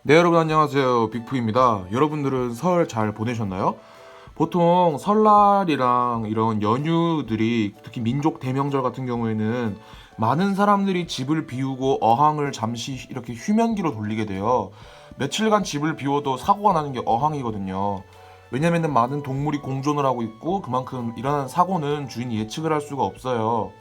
네, 여러분 안녕하세요. 빅프입니다. 여러분들은 설 잘 보내셨나요? 보통 설날이랑 이런 연휴들이 특히 민족 대명절 같은 경우에는 많은 사람들이 집을 비우고 어항을 잠시 이렇게 휴면기로 돌리게 돼요. 며칠간 집을 비워도 사고가 나는 게 어항이거든요. 왜냐면은 많은 동물이 공존을 하고 있고 그만큼 일어나는 사고는 주인이 예측을 할 수가 없어요.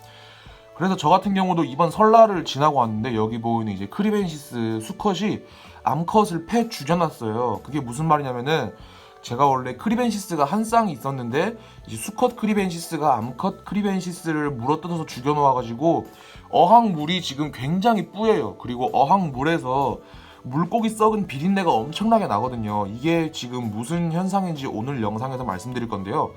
그래서 저 같은 경우도 이번 설날을 지나고 왔는데 여기 보이는 이제 크리벤시스 수컷이 암컷을 패 죽여놨어요. 그게 무슨 말이냐면은 제가 원래 크리벤시스가 한 쌍이 있었는데 이제 수컷 크리벤시스가 암컷 크리벤시스를 물어뜯어서 죽여놓아가지고 어항물이 지금 굉장히 뿌예요. 그리고 어항물에서 물고기 썩은 비린내가 엄청나게 나거든요. 이게 지금 무슨 현상인지 오늘 영상에서 말씀드릴 건데요.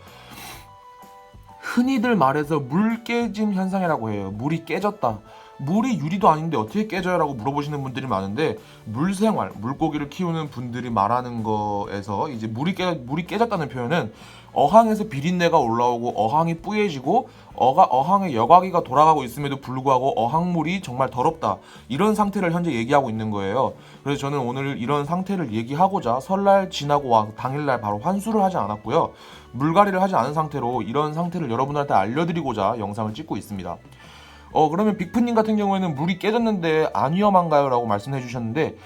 흔히들 말해서 물 깨짐 현상이라고 해요. 물이 깨졌다. 물이 유리도 아닌데 어떻게 깨져요? 라고 물어보시는 분들이 많은데 물생활, 물고기를 키우는 분들이 말하는 거에서 이제 물이 깨졌다는 표현은 어항에서 비린내가 올라오고 어항이 뿌얘지고 어항에 여과기가 돌아가고 있음에도 불구하고 어항물이 정말 더럽다. 이런 상태를 현재 얘기하고 있는 거예요. 그래서 저는 오늘 이런 상태를 얘기하고자 설날 지나고 와서 당일날 바로 환수를 하지 않았고요. 물갈이를 하지 않은 상태로 이런 상태를 여러분들한테 알려드리고자 영상을 찍고 있습니다. 그러면 빅프님 같은 경우에는 물이 깨졌는데 안 위험한가요? 라고 말씀해 주셨는데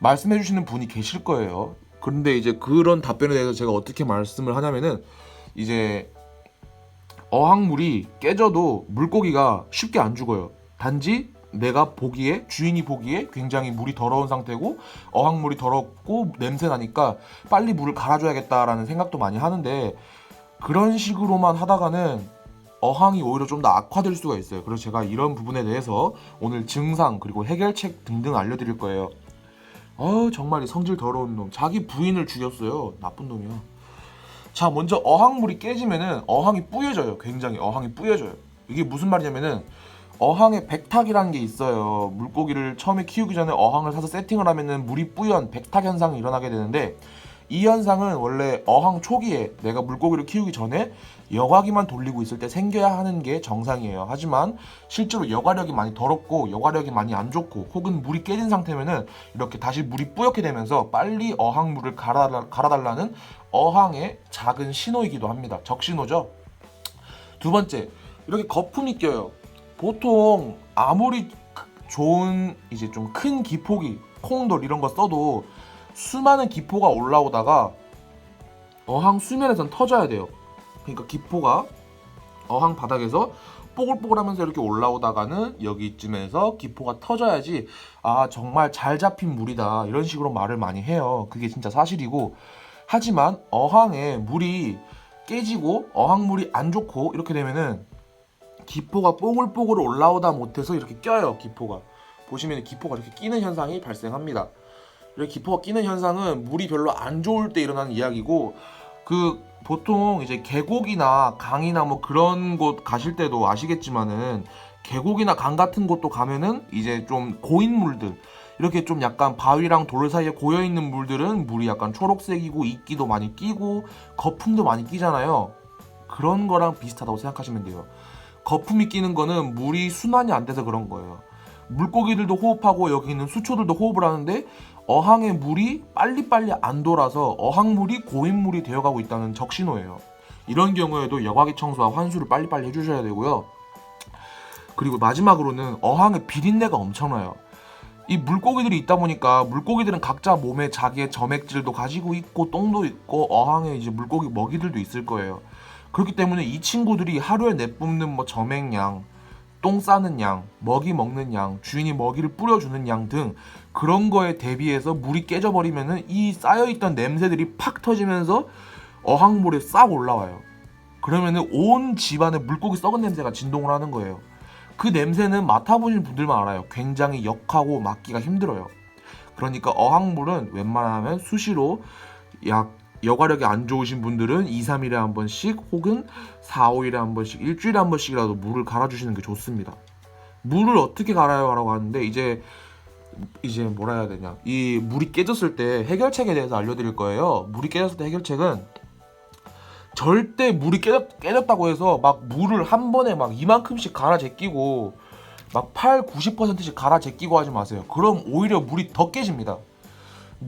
말씀해 주시는 분이 계실 거예요. 그런데 이제 그런 답변에 대해서 제가 어떻게 말씀을 하냐면은 이제 어항물이 깨져도 물고기가 쉽게 안 죽어요. 단지 내가 보기에 주인이 보기에 굉장히 물이 더러운 상태고 어항물이 더럽고 냄새 나니까 빨리 물을 갈아줘야겠다라는 생각도 많이 하는데 그런 식으로만 하다가는 어항이 오히려 좀 더 악화될 수가 있어요. 그래서 제가 이런 부분에 대해서 오늘 증상 그리고 해결책 등등 알려드릴 거예요. 정말 성질 더러운 놈. 자기 부인을 죽였어요. 나쁜 놈이야. 자, 먼저 어항물이 깨지면은 어항이 뿌얘져요. 굉장히 어항이 뿌얘져요. 이게 무슨 말이냐면은 어항에 백탁이라는 게 있어요. 물고기를 처음에 키우기 전에 어항을 사서 세팅을 하면은 물이 뿌연 백탁 현상이 일어나게 되는데 이 현상은 원래 어항 초기에 내가 물고기를 키우기 전에 여과기만 돌리고 있을 때 생겨야 하는 게 정상이에요. 하지만 실제로 여과력이 많이 더럽고 여과력이 많이 안 좋고 혹은 물이 깨진 상태면은 이렇게 다시 물이 뿌옇게 되면서 빨리 어항물을 갈아달라는 어항의 작은 신호이기도 합니다. 적신호죠. 두 번째, 이렇게 거품이 껴요. 보통 아무리 좋은 이제 좀 큰 기포기, 콩돌 이런 거 써도 수많은 기포가 올라오다가 어항 수면에선 터져야 돼요. 그러니까 기포가 어항 바닥에서 뽀글뽀글하면서 이렇게 올라오다가는 여기쯤에서 기포가 터져야지 정말 잘 잡힌 물이다 이런 식으로 말을 많이 해요. 그게 진짜 사실이고 하지만 어항에 물이 깨지고 어항물이 안 좋고 이렇게 되면은 기포가 뽀글뽀글 올라오다 못해서 이렇게 껴요. 기포가 보시면 기포가 이렇게 끼는 현상이 발생합니다. 이렇게 기포가 끼는 현상은 물이 별로 안 좋을 때 일어나는 이야기고 보통 이제 계곡이나 강이나 뭐 그런 곳 가실 때도 아시겠지만은 계곡이나 강 같은 곳도 가면은 이제 좀 고인 물들 이렇게 좀 약간 바위랑 돌 사이에 고여 있는 물들은 물이 약간 초록색이고 이끼도 많이 끼고 거품도 많이 끼잖아요. 그런 거랑 비슷하다고 생각하시면 돼요. 거품이 끼는 거는 물이 순환이 안 돼서 그런 거예요. 물고기들도 호흡하고 여기 있는 수초들도 호흡을 하는데 어항의 물이 빨리빨리 안 돌아서 어항물이 고인물이 되어가고 있다는 적신호예요. 이런 경우에도 여과기 청소와 환수를 빨리빨리 해주셔야 되고요. 그리고 마지막으로는 어항의 비린내가 엄청나요. 이 물고기들이 있다 보니까 물고기들은 각자 몸에 자기의 점액질도 가지고 있고 똥도 있고 어항에 이제 물고기 먹이들도 있을 거예요. 그렇기 때문에 이 친구들이 하루에 내뿜는 뭐 점액량, 똥 싸는 양, 먹이 먹는 양, 주인이 먹이를 뿌려주는 양 등 그런 거에 대비해서 물이 깨져버리면은 이 쌓여있던 냄새들이 팍 터지면서 어항물에 싹 올라와요. 그러면은 온 집안에 물고기 썩은 냄새가 진동을 하는 거예요. 그 냄새는 맡아보신 분들만 알아요. 굉장히 역하고 맡기가 힘들어요. 그러니까 어항물은 웬만하면 수시로 여과력이 안 좋으신 분들은 2, 3일에 한 번씩 혹은 4, 5일에 한 번씩 일주일에 한 번씩이라도 물을 갈아주시는 게 좋습니다. 물을 어떻게 갈아요? 라고 하는데 이제 뭐라 해야 되냐, 이 물이 깨졌을 때 해결책에 대해서 알려드릴 거예요. 물이 깨졌을 때 해결책은 절대 물이 깨졌다고 해서 막 물을 한 번에 막 이만큼씩 갈아 제끼고 막 8, 90%씩 갈아 제끼고 하지 마세요. 그럼 오히려 물이 더 깨집니다.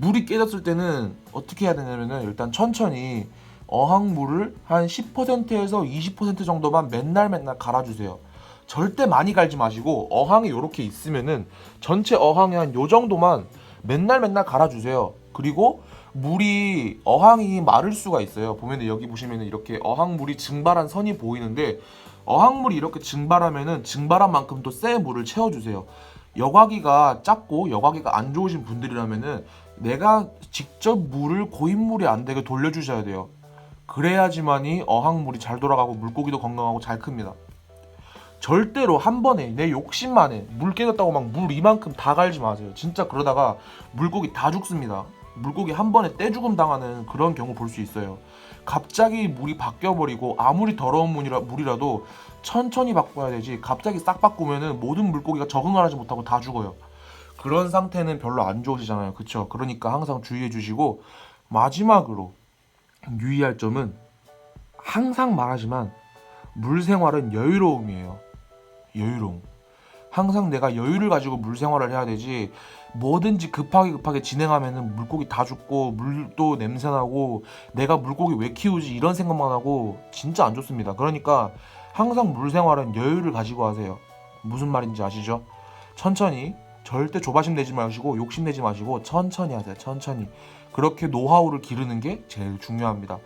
물이 깨졌을 때는 어떻게 해야 되냐면은 일단 천천히 어항물을 한 10%에서 20% 정도만 맨날 갈아주세요. 절대 많이 갈지 마시고 어항이 이렇게 있으면은 전체 어항에 한 요 정도만 맨날 갈아주세요. 그리고 물이 어항이 마를 수가 있어요. 보면 여기 보시면은 이렇게 어항물이 증발한 선이 보이는데 어항물이 이렇게 증발하면은 증발한 만큼 또 새 물을 채워주세요. 여과기가 작고 여과기가 안 좋으신 분들이라면은 내가 직접 물을 고인물이 안 되게 돌려주셔야 돼요. 그래야지만이 어항물이 잘 돌아가고 물고기도 건강하고 잘 큽니다. 절대로 한 번에 내 욕심만에 물 깨졌다고 막 물 이만큼 다 갈지 마세요. 진짜 그러다가 물고기 다 죽습니다. 물고기 한 번에 떼죽음 당하는 그런 경우 볼 수 있어요. 갑자기 물이 바뀌어버리고 아무리 더러운 물이라도 천천히 바꿔야 되지 갑자기 싹 바꾸면은 모든 물고기가 적응을 하지 못하고 다 죽어요. 그런 상태는 별로 안 좋으시잖아요. 그쵸? 그러니까 항상 주의해 주시고 마지막으로 유의할 점은 항상 말하지만 물 생활은 여유로움이에요. 여유로움. 항상 내가 여유를 가지고 물 생활을 해야 되지 뭐든지 급하게 진행하면은 물고기 다 죽고 물도 냄새나고 내가 물고기 왜 키우지 이런 생각만 하고 진짜 안 좋습니다. 그러니까 항상 물 생활은 여유를 가지고 하세요. 무슨 말인지 아시죠? 천천히 절대 조바심 내지 마시고 욕심 내지 마시고 천천히 하세요. 천천히. 그렇게 노하우를 기르는 게 제일 중요합니다.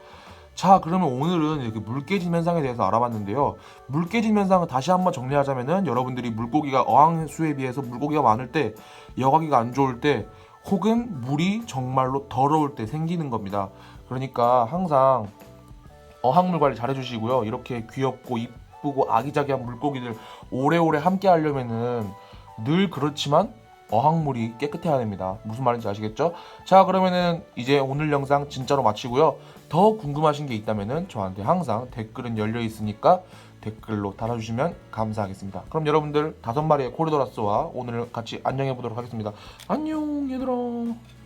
자, 그러면 오늘은 이렇게 물 깨짐 현상에 대해서 알아봤는데요. 물 깨짐 현상을 다시 한번 정리하자면은 여러분들이 물고기가 어항 수에 비해서 물고기가 많을 때, 여과기가 안 좋을 때, 혹은 물이 정말로 더러울 때 생기는 겁니다. 그러니까 항상 어항물 관리 잘 해주시고요. 이렇게 귀엽고 이쁘고 아기자기한 물고기들 오래오래 함께 하려면은 늘 그렇지만 어항물이 깨끗해야 됩니다. 무슨 말인지 아시겠죠? 자, 그러면은 이제 오늘 영상 진짜로 마치고요. 더 궁금하신 게 있다면은 저한테 항상 댓글은 열려 있으니까 댓글로 달아주시면 감사하겠습니다. 그럼 여러분들 5마리의 코리도라스와 오늘 같이 안녕해 보도록 하겠습니다. 안녕 얘들아.